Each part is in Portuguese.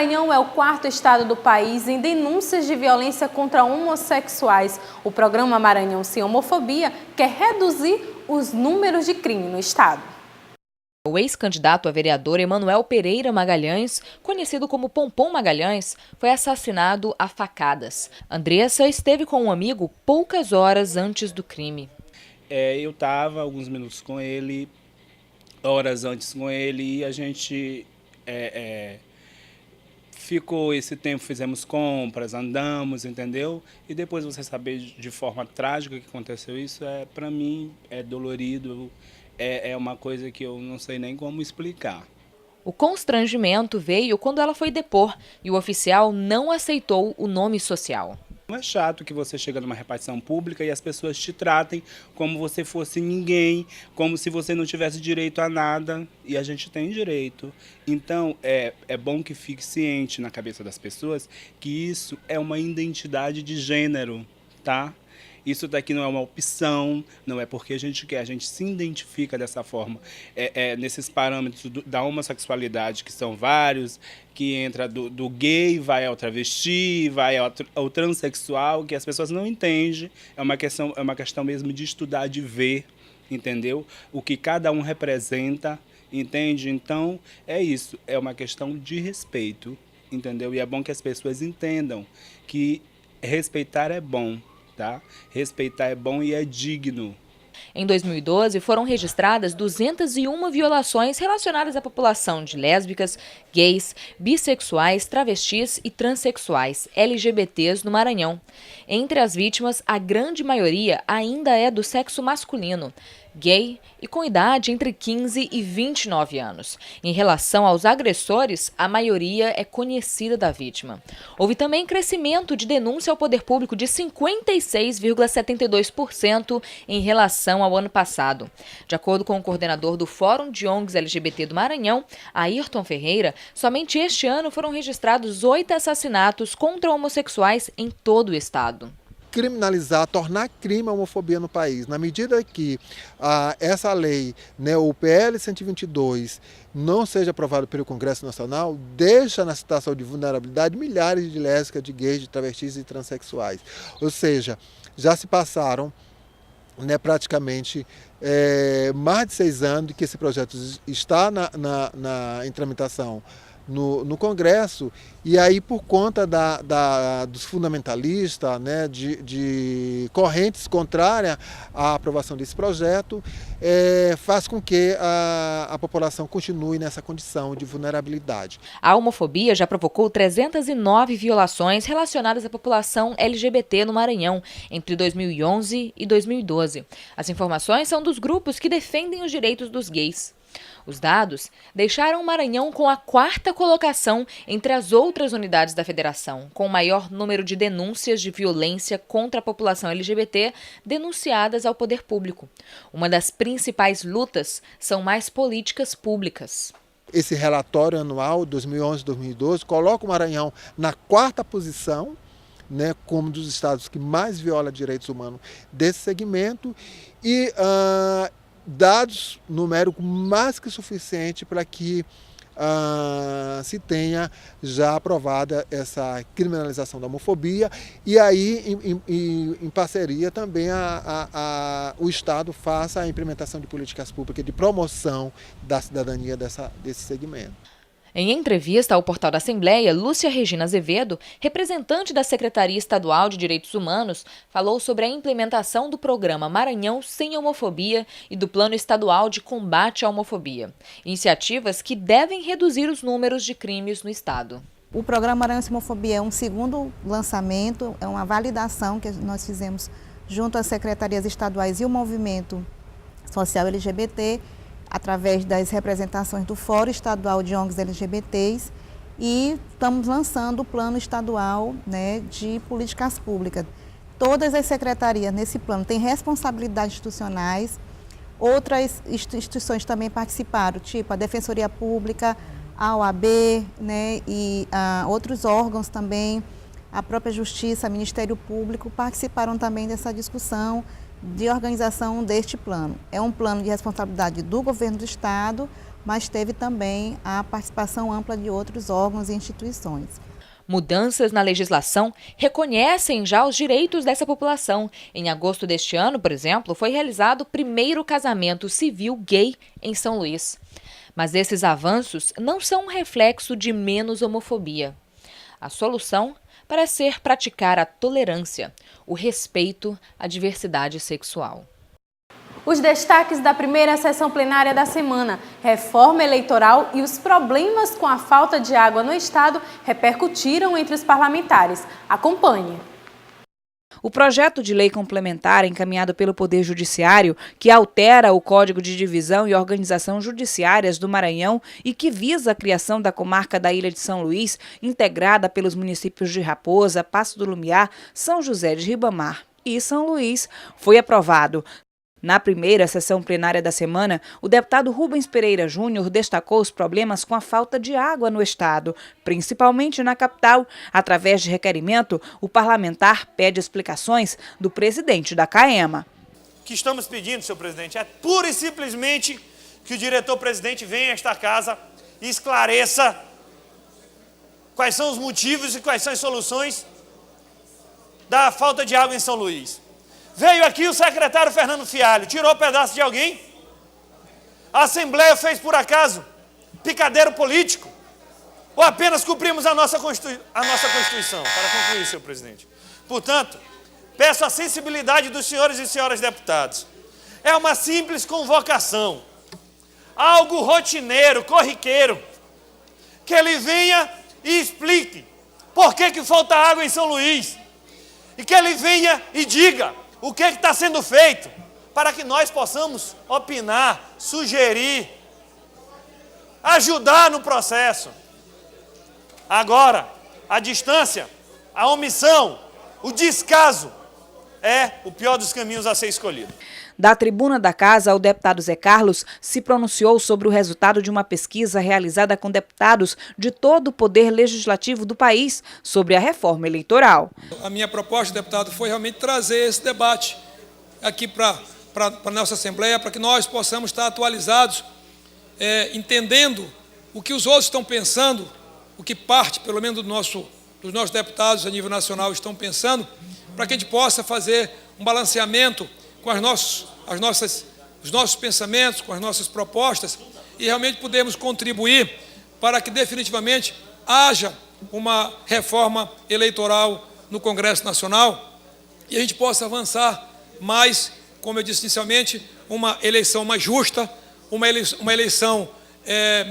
Maranhão é o quarto estado do país em denúncias de violência contra homossexuais. O programa Maranhão Sem Homofobia quer reduzir os números de crime no estado. O ex-candidato a vereador Emanuel Pereira Magalhães, conhecido como Pompom Magalhães, foi assassinado a facadas. Andressa esteve com um amigo poucas horas antes do crime. Eu estava alguns minutos com ele, horas antes com ele, e a gente ficou esse tempo, fizemos compras, andamos, entendeu? E depois você saber de forma trágica que aconteceu isso, para mim, é dolorido, é uma coisa que eu não sei nem como explicar. O constrangimento veio quando ela foi depor e o oficial não aceitou o nome social. Não é chato que você chega numa repartição pública e as pessoas te tratem como você fosse ninguém, como se você não tivesse direito a nada, e a gente tem direito. Então, é bom que fique ciente na cabeça das pessoas que isso é uma identidade de gênero, tá? Isso daqui não é uma opção, não é porque a gente quer, a gente se identifica dessa forma. Nesses parâmetros da homossexualidade, que são vários, que entra do gay, vai ao travesti, vai ao transexual, que as pessoas não entendem. É uma questão mesmo de estudar, de ver, entendeu? O que cada um representa, entende? Então, é isso, é uma questão de respeito, entendeu? E é bom que as pessoas entendam que respeitar é bom. Tá? Respeitar é bom e é digno. Em 2012, foram registradas 201 violações relacionadas à população de lésbicas, gays, bissexuais, travestis e transexuais, LGBTs no Maranhão. Entre as vítimas, a grande maioria ainda é do sexo masculino, gay e com idade entre 15 e 29 anos. Em relação aos agressores, a maioria é conhecida da vítima. Houve também crescimento de denúncia ao poder público de 56,72% em relação ao ano passado. De acordo com o coordenador do Fórum de ONGs LGBT do Maranhão, Ayrton Ferreira, somente este ano foram registrados 8 assassinatos contra homossexuais em todo o estado. Criminalizar, tornar crime a homofobia no país. Na medida que essa lei, né, o PL 122, não seja aprovado pelo Congresso Nacional, deixa na situação de vulnerabilidade milhares de lésbicas, de gays, de travestis e transexuais. Ou seja, já se passaram, né, praticamente mais de 6 anos que esse projeto está em tramitação no Congresso, e aí por conta dos fundamentalistas, né, de correntes contrárias à aprovação desse projeto, faz com que a população continue nessa condição de vulnerabilidade. A homofobia já provocou 309 violações relacionadas à população LGBT no Maranhão entre 2011 e 2012. As informações são dos grupos que defendem os direitos dos gays. Os dados deixaram o Maranhão com a 4ª colocação entre as outras unidades da federação, com o maior número de denúncias de violência contra a população LGBT denunciadas ao poder público. Uma das principais lutas são mais políticas públicas. Esse relatório anual 2011-2012 coloca o Maranhão na 4ª posição, né, como um dos estados que mais viola direitos humanos desse segmento, e dados numérico mais que suficiente para que se tenha já aprovada essa criminalização da homofobia, e aí em parceria também o Estado faça a implementação de políticas públicas de promoção da cidadania desse segmento. Em entrevista ao Portal da Assembleia, Lúcia Regina Azevedo, representante da Secretaria Estadual de Direitos Humanos, falou sobre a implementação do programa Maranhão Sem Homofobia e do Plano Estadual de Combate à Homofobia, iniciativas que devem reduzir os números de crimes no estado. O programa Maranhão Sem Homofobia é um segundo lançamento, é uma validação que nós fizemos junto às secretarias estaduais e o movimento social LGBT, através das representações do Fórum Estadual de ONGs LGBTs, e estamos lançando o Plano Estadual, né, de Políticas Públicas. Todas as secretarias nesse plano têm responsabilidades institucionais, outras instituições também participaram, tipo a Defensoria Pública, a OAB, né, e outros órgãos também, a própria Justiça, o Ministério Público, participaram também dessa discussão de organização deste plano. É um plano de responsabilidade do governo do estado, mas teve também a participação ampla de outros órgãos e instituições. Mudanças na legislação reconhecem já os direitos dessa população. Em agosto deste ano, por exemplo, foi realizado o primeiro casamento civil gay em São Luís. Mas esses avanços não são um reflexo de menos homofobia. A solução parece ser praticar a tolerância, o respeito à diversidade sexual. Os destaques da primeira sessão plenária da semana: reforma eleitoral e os problemas com a falta de água no estado repercutiram entre os parlamentares. Acompanhe. O projeto de lei complementar encaminhado pelo Poder Judiciário, que altera o Código de Divisão e Organização Judiciárias do Maranhão e que visa a criação da comarca da Ilha de São Luís, integrada pelos municípios de Raposa, Passo do Lumiar, São José de Ribamar e São Luís, foi aprovado. Na primeira sessão plenária da semana, o deputado Rubens Pereira Júnior destacou os problemas com a falta de água no estado, principalmente na capital. Através de requerimento, o parlamentar pede explicações do presidente da CAEMA. O que estamos pedindo, senhor presidente, é pura e simplesmente que o diretor-presidente venha a esta casa e esclareça quais são os motivos e quais são as soluções da falta de água em São Luís. Veio aqui o secretário Fernando Fialho, tirou um pedaço de alguém? A Assembleia fez por acaso picadeiro político? Ou apenas cumprimos a nossa Constituição? Para concluir, senhor presidente. Portanto, peço a sensibilidade dos senhores e senhoras deputados. É uma simples convocação, algo rotineiro, corriqueiro, que ele venha e explique por que falta água em São Luís, e que ele venha e diga o que está sendo feito, para que nós possamos opinar, sugerir, ajudar no processo. Agora, a distância, a omissão, o descaso é o pior dos caminhos a ser escolhido. Da tribuna da casa, o deputado Zé Carlos se pronunciou sobre o resultado de uma pesquisa realizada com deputados de todo o poder legislativo do país sobre a reforma eleitoral. A minha proposta, deputado, foi realmente trazer esse debate aqui para a nossa Assembleia, para que nós possamos estar atualizados, entendendo o que os outros estão pensando, o que parte, pelo menos, dos nossos deputados a nível nacional estão pensando, para que a gente possa fazer um balanceamento com os nossos pensamentos, com as nossas propostas, e realmente podemos contribuir para que definitivamente haja uma reforma eleitoral no Congresso Nacional e a gente possa avançar mais, como eu disse inicialmente, uma eleição mais justa, uma eleição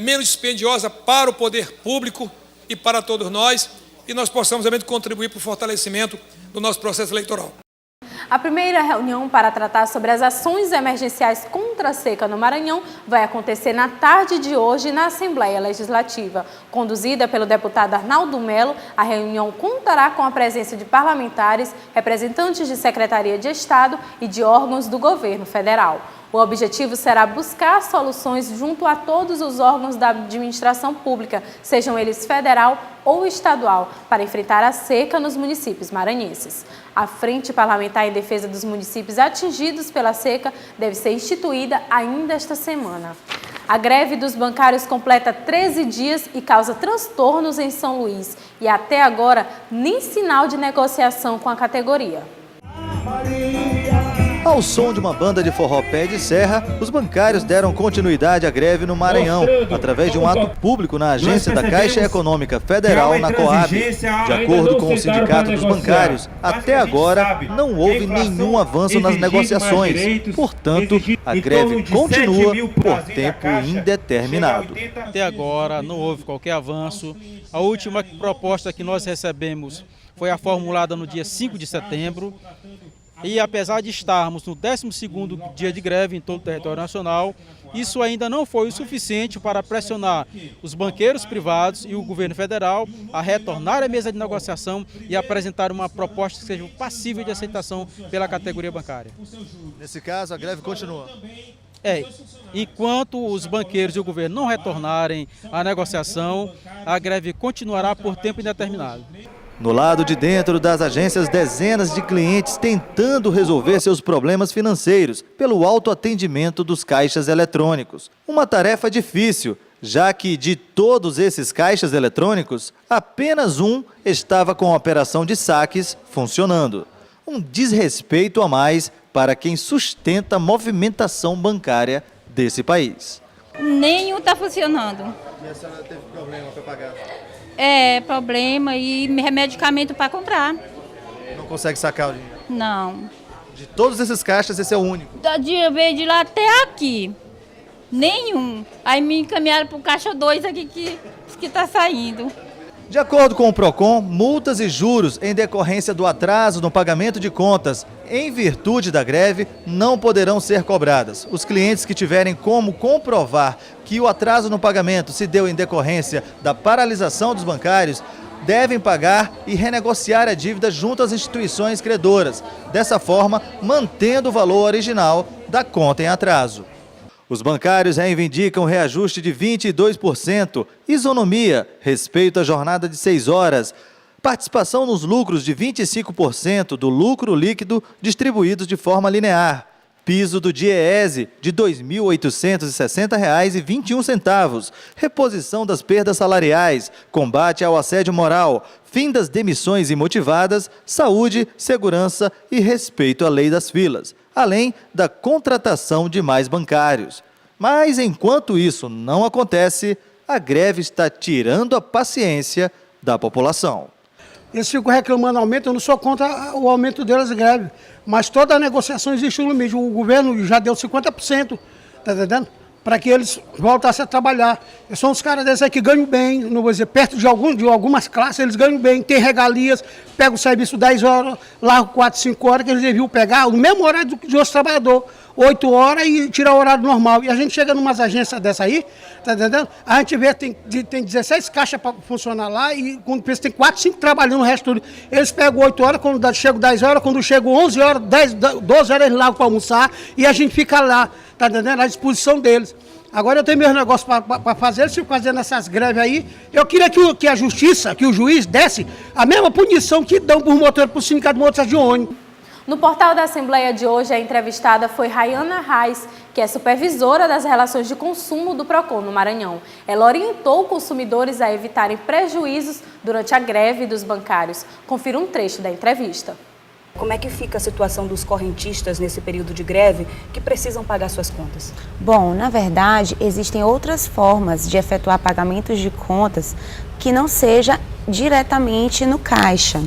menos dispendiosa para o poder público e para todos nós, e nós possamos realmente contribuir para o fortalecimento do nosso processo eleitoral. A primeira reunião para tratar sobre as ações emergenciais contra a seca no Maranhão vai acontecer na tarde de hoje na Assembleia Legislativa. Conduzida pelo deputado Arnaldo Melo, a reunião contará com a presença de parlamentares, representantes de Secretaria de Estado e de órgãos do governo federal. O objetivo será buscar soluções junto a todos os órgãos da administração pública, sejam eles federal ou estadual, para enfrentar a seca nos municípios maranhenses. A Frente Parlamentar em Defesa dos Municípios atingidos pela seca deve ser instituída ainda esta semana. A greve dos bancários completa 13 dias e causa transtornos em São Luís. E até agora, nem sinal de negociação com a categoria. Ao som de uma banda de forró pé de serra, os bancários deram continuidade à greve no Maranhão, através de um ato público na agência da Caixa Econômica Federal, na Coab. De acordo com o Sindicato dos Bancários, até agora não houve nenhum avanço nas negociações. Portanto, a greve continua por tempo indeterminado. Até agora não houve qualquer avanço. A última proposta que nós recebemos foi a formulada no dia 5 de setembro. E apesar de estarmos no 12º dia de greve em todo o território nacional, isso ainda não foi o suficiente para pressionar os banqueiros privados e o governo federal a retornar à mesa de negociação e apresentar uma proposta que seja passível de aceitação pela categoria bancária. Nesse caso, a greve continua. Enquanto os banqueiros e o governo não retornarem à negociação, a greve continuará por tempo indeterminado. No lado de dentro das agências, dezenas de clientes tentando resolver seus problemas financeiros pelo autoatendimento dos caixas eletrônicos. Uma tarefa difícil, já que de todos esses caixas eletrônicos, apenas um estava com a operação de saques funcionando. Um desrespeito a mais para quem sustenta a movimentação bancária desse país. Nenhum está funcionando. E a senhora teve problema para pagar? Problema e medicamento para comprar. Não consegue sacar o dinheiro? Não. De todos esses caixas, esse é o único? Veio de lá até aqui. Nenhum. Aí me encaminharam para o caixa 2 aqui que está saindo. De acordo com o PROCON, multas e juros em decorrência do atraso no pagamento de contas em virtude da greve não poderão ser cobradas. Os clientes que tiverem como comprovar que o atraso no pagamento se deu em decorrência da paralisação dos bancários devem pagar e renegociar a dívida junto às instituições credoras, dessa forma mantendo o valor original da conta em atraso. Os bancários reivindicam reajuste de 22%, isonomia, respeito à jornada de 6 horas, participação nos lucros de 25% do lucro líquido distribuídos de forma linear, piso do DIEESE de R$ 2.860,21, reposição das perdas salariais, combate ao assédio moral, fim das demissões imotivadas, saúde, segurança e respeito à lei das filas, além da contratação de mais bancários. Mas, enquanto isso não acontece, a greve está tirando a paciência da população. Eles ficam reclamando aumento, eu não sou contra o aumento deles, greve. Mas toda a negociação existe um limite. O governo já deu 50%, tá entendendo? Para que eles voltassem a trabalhar. São os caras desses aí que ganham bem, não vou dizer, perto de algumas classes, eles ganham bem, tem regalias, pegam o serviço 10 horas, largam 4, 5 horas, que eles deviam pegar no mesmo horário de outro trabalhador, 8 horas e tirar o horário normal. E a gente chega numas agências dessa aí, tá entendendo? A gente vê tem 16 caixas para funcionar lá e quando pensa tem 4, 5 trabalhando, o resto tudo. Eles pegam 8 horas, quando chegam 10 horas, quando chegam 11 horas, 10, 12 horas eles largam para almoçar e a gente fica lá, tá entendendo? À disposição deles. Agora eu tenho meus negócios para fazer, eles ficam fazendo essas greves aí. Eu queria que a justiça, que o juiz desse a mesma punição que dão por motor, por sindicato de motoristas de ônibus. No portal da Assembleia de hoje, a entrevistada foi Rayana Reis, que é supervisora das relações de consumo do PROCON no Maranhão. Ela orientou consumidores a evitarem prejuízos durante a greve dos bancários. Confira um trecho da entrevista. Como é que fica a situação dos correntistas nesse período de greve que precisam pagar suas contas? Bom, na verdade, existem outras formas de efetuar pagamentos de contas que não seja diretamente no caixa.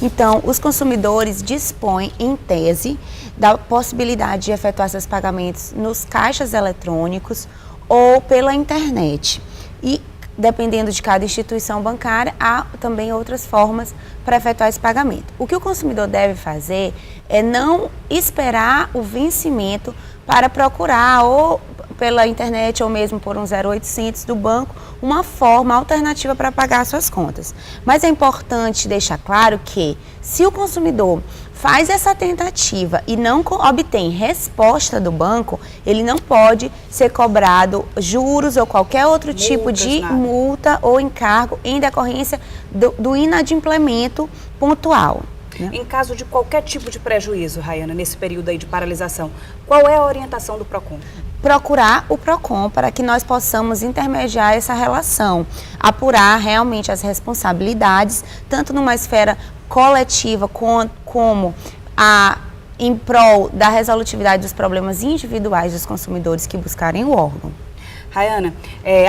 Então, os consumidores dispõem, em tese, da possibilidade de efetuar seus pagamentos nos caixas eletrônicos ou pela internet. E, dependendo de cada instituição bancária, há também outras formas para efetuar esse pagamento. O que o consumidor deve fazer é não esperar o vencimento para procurar ou pela internet ou mesmo por um 0800 do banco uma forma alternativa para pagar suas contas. Mas é importante deixar claro que se o consumidor faz essa tentativa e não obtém resposta do banco, ele não pode ser cobrado juros ou qualquer outro tipo de multa ou encargo em decorrência do inadimplemento pontual. Em caso de qualquer tipo de prejuízo, Rayana, nesse período aí de paralisação, qual é a orientação do PROCON? Procurar o PROCON para que nós possamos intermediar essa relação, apurar realmente as responsabilidades, tanto numa esfera coletiva como em prol da resolutividade dos problemas individuais dos consumidores que buscarem o órgão. Rayana,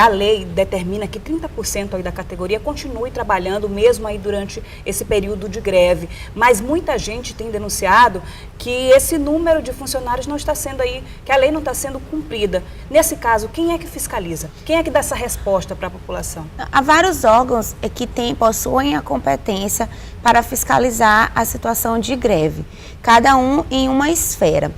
a lei determina que 30% aí da categoria continue trabalhando mesmo aí durante esse período de greve, mas muita gente tem denunciado que esse número de funcionários não está sendo aí, que a lei não está sendo cumprida. Nesse caso, quem é que fiscaliza? Quem é que dá essa resposta para a população? Há vários órgãos que possuem a competência para fiscalizar a situação de greve, cada um em uma esfera.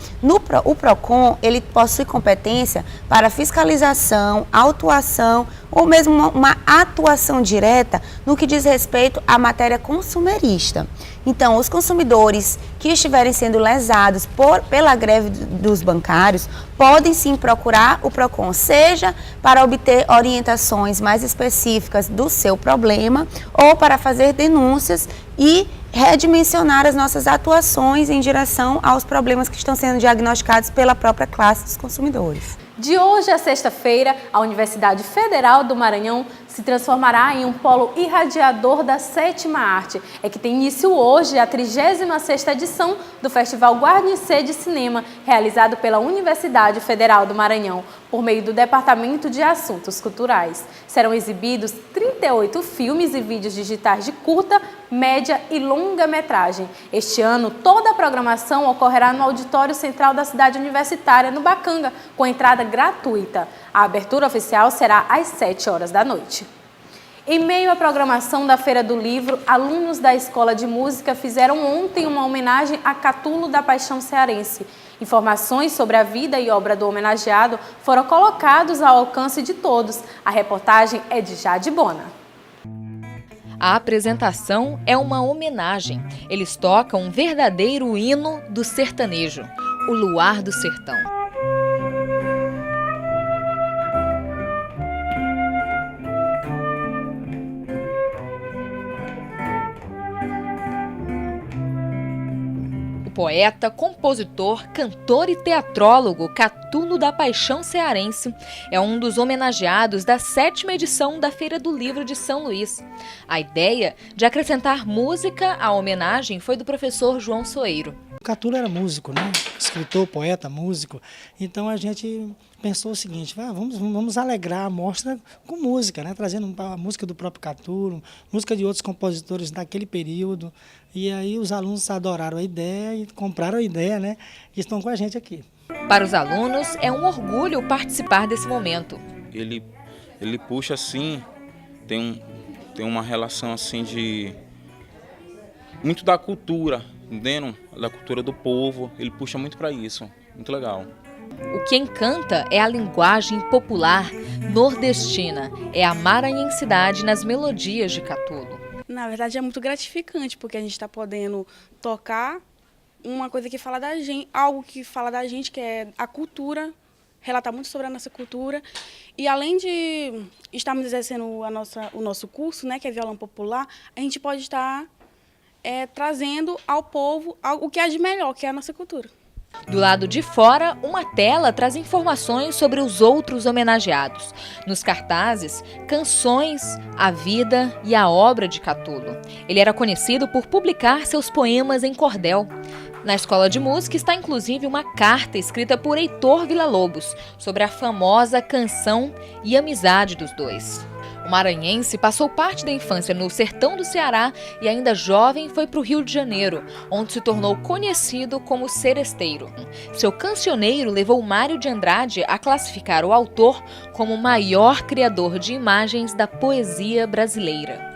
O PROCON, ele possui competência para fiscalização gestão, autuação ou mesmo uma atuação direta no que diz respeito à matéria consumerista. Então, os consumidores que estiverem sendo lesados pela greve dos bancários podem sim procurar o PROCON, seja para obter orientações mais específicas do seu problema ou para fazer denúncias e redimensionar as nossas atuações em direção aos problemas que estão sendo diagnosticados pela própria classe dos consumidores. De hoje a sexta-feira, a Universidade Federal do Maranhão se transformará em um polo irradiador da sétima arte. É que tem início hoje a 36ª edição do Festival Guarnicê de Cinema, realizado pela Universidade Federal do Maranhão, por meio do Departamento de Assuntos Culturais. Serão exibidos 38 filmes e vídeos digitais de curta, média e longa-metragem. Este ano, toda a programação ocorrerá no Auditório Central da Cidade Universitária, no Bacanga, com entrada gratuita. A abertura oficial será às 7 horas da noite. Em meio à programação da Feira do Livro, alunos da Escola de Música fizeram ontem uma homenagem a Catulo da Paixão Cearense. Informações sobre a vida e obra do homenageado foram colocados ao alcance de todos. A reportagem é de Jade Bona. A apresentação é uma homenagem. Eles tocam um verdadeiro hino do sertanejo, o Luar do Sertão. Poeta, compositor, cantor e teatrólogo Catulo da Paixão Cearense é um dos homenageados da 7ª edição da Feira do Livro de São Luís. A ideia de acrescentar música à homenagem foi do professor João Soeiro. O Catulo era músico, né? Escritor, poeta, músico. Então a gente pensou o seguinte, vamos alegrar a mostra com música, né? Trazendo a música do próprio Catulo, música de outros compositores daquele período. E aí os alunos adoraram a ideia e compraram a ideia, né? E estão com a gente aqui. Para os alunos é um orgulho participar desse momento. Ele puxa assim, tem uma relação assim de muito da cultura, entendendo? Da cultura do povo, ele puxa muito para isso, muito legal. O que encanta é a linguagem popular nordestina, é a maranhensidade nas melodias de Catulo. Na verdade é muito gratificante, porque a gente está podendo tocar uma coisa que fala da gente, algo que fala da gente, que é a cultura, relatar muito sobre a nossa cultura. E além de estarmos exercendo o nosso curso, né, que é violão popular, a gente pode estar trazendo ao povo o que há de melhor, que é a nossa cultura. Do lado de fora, uma tela traz informações sobre os outros homenageados. Nos cartazes, canções, a vida e a obra de Catulo. Ele era conhecido por publicar seus poemas em cordel. Na Escola de Música está inclusive uma carta escrita por Heitor Villa-Lobos sobre a famosa canção e amizade dos dois. O maranhense passou parte da infância no sertão do Ceará e ainda jovem foi para o Rio de Janeiro, onde se tornou conhecido como seresteiro. Seu cancioneiro levou Mário de Andrade a classificar o autor como o maior criador de imagens da poesia brasileira.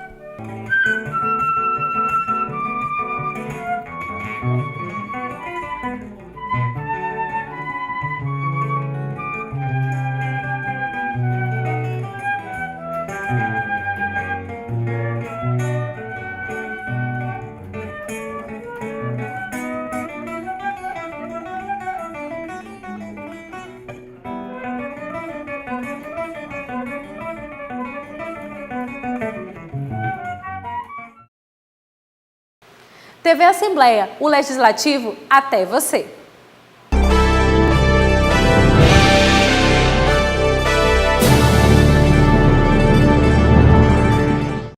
TV Assembleia, o Legislativo até você.